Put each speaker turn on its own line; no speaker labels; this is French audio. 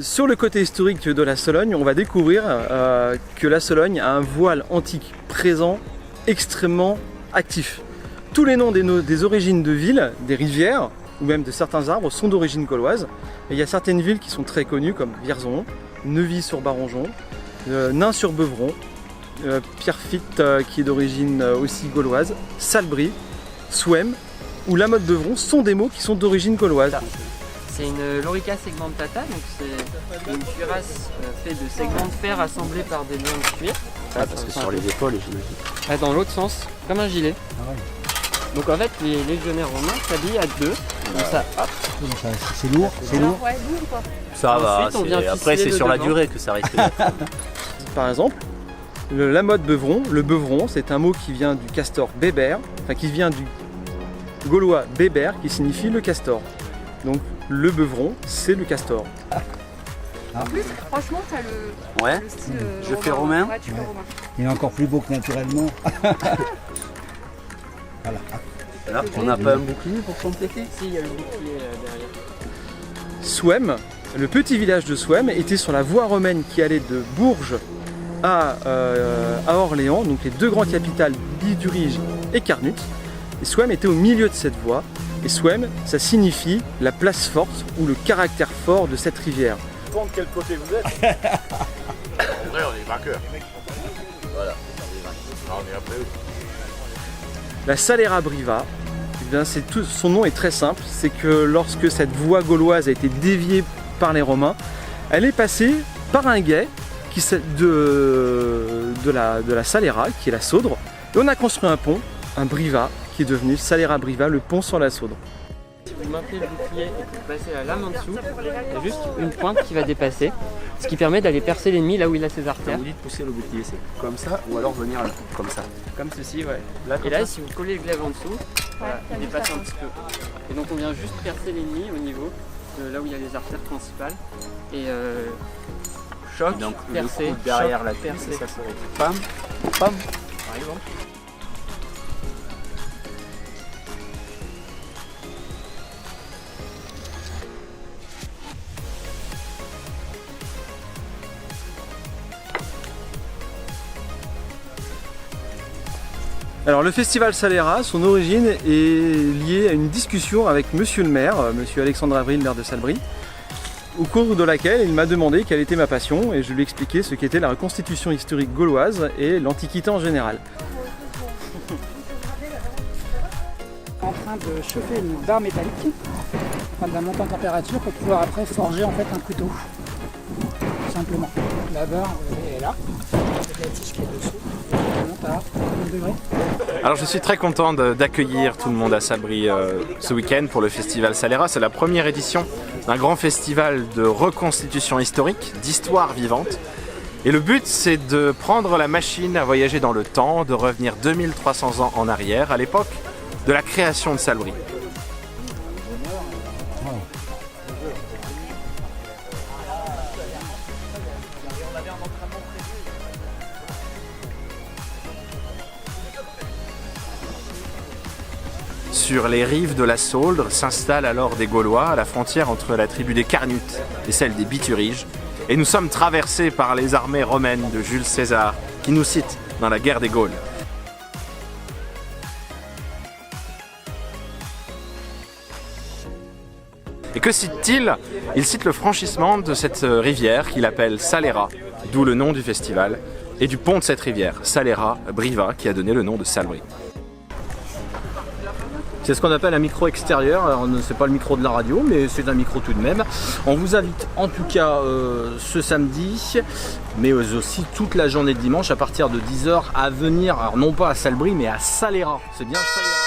Sur le côté historique de la Sologne, on va découvrir que la Sologne a un voile antique présent extrêmement actif. Tous les noms des origines de villes, des rivières ou même de certains arbres sont d'origine gauloise. Et il y a certaines villes qui sont très connues comme Vierzon, Neuvy-sur-Baronjon, Nain-sur-Beuvron, Pierrefitte qui est d'origine aussi gauloise, Salbris, Souham ou La Motte-Beuvron sont des mots qui sont d'origine gauloise.
C'est une lorica segmentata, donc c'est une cuirasse faite de segments de fer assemblés par des liens de cuir.
Ah, parce que sur les épaules, j'imagine.
Dans l'autre sens, comme un gilet.
Ah ouais.
Donc en fait, les légionnaires romains s'habillent à deux. Donc ça, hop.
C'est lourd, c'est lourd.
Ouais, lourd quoi.
Ça va,
Ensuite, on vient
après c'est
ficeler
sur
le
la
devant.
durée que ça risque d'être.
Par exemple, La Motte-Beuvron, le beuvron, c'est un mot qui vient du castor bébert, enfin qui vient du gaulois bébert qui signifie le castor. Donc le beuvron, c'est le castor.
En plus, franchement, t'as le,
Ouais.
le style
Je fais romain.
Ouais, tu fais romain.
Il est encore plus beau que naturellement. Voilà.
Là, on n'a pas un bouclier pour compléter.
Si, il y a le bouclier derrière.
Souham, le petit village de Souham, était sur la voie romaine qui allait de Bourges à Orléans, donc les deux grandes capitales Bidurige et Carnut. Et Souham était au milieu de cette voie. Et Souham, ça signifie la place forte ou le caractère fort de cette rivière.
De quel côté vous êtes? En vrai, on est vainqueurs. Voilà, on est après eux.
La Salera Briva, eh bien, son nom est très simple, c'est que lorsque cette voie gauloise a été déviée par les Romains, elle est passée par un gué de la Salera, qui est la Saudre, et on a construit un pont, un Briva, qui est devenu Salera Briva, le pont sur la Saudre.
Si vous maintenez le bouclier et que vous passez la lame en dessous, il y a juste une pointe qui va dépasser, ce qui permet d'aller percer l'ennemi là où il a ses artères.
Vous dites pousser le bouclier, c'est comme ça ou alors venir là, comme ça.
Comme ceci, ouais.
Là,
Et là, si vous collez le glaive en dessous, voilà, il dépasse un petit peu. Et donc on vient juste percer l'ennemi au niveau de là où il y a les artères principales. Et choc,
donc
percé,
le coup derrière
choc,
la tête,
percé.
ça serait pam, pam, par exemple.
Alors le festival Salera, son origine est liée à une discussion avec monsieur le maire, monsieur Alexandre Avril, maire de Salbris, au cours de laquelle il m'a demandé quelle était ma passion et je lui ai expliqué ce qu'était la reconstitution historique gauloise et l'Antiquité en général.
En train de chauffer une barre métallique, enfin de la monter en température pour pouvoir après forger en fait un couteau. Tout simplement. La barre est là, avec la tige qui est dessous, on monte à 1 degré.
Alors je suis très content d'accueillir tout le monde à Salbris ce week-end pour le festival Salera. C'est la première édition d'un grand festival de reconstitution historique, d'histoire vivante. Et le but, c'est de prendre la machine à voyager dans le temps, de revenir 2300 ans en arrière, à l'époque de la création de Salbris. Sur les rives de la Sauldre s'installent alors des Gaulois à la frontière entre la tribu des Carnutes et celle des Bituriges. Et nous sommes traversés par les armées romaines de Jules César, qui nous cite dans la guerre des Gaules. Et que cite-t-il? Il cite le franchissement de cette rivière qu'il appelle Salera, d'où le nom du festival, et du pont de cette rivière, Salera Briva, qui a donné le nom de Salbris.
C'est ce qu'on appelle un micro extérieur. Alors, c'est pas le micro de la radio, mais c'est un micro tout de même. On vous invite en tout cas ce samedi, mais aussi toute la journée de dimanche à partir de 10 h à venir, alors non pas à Salbris, mais à Salera. C'est bien Salera.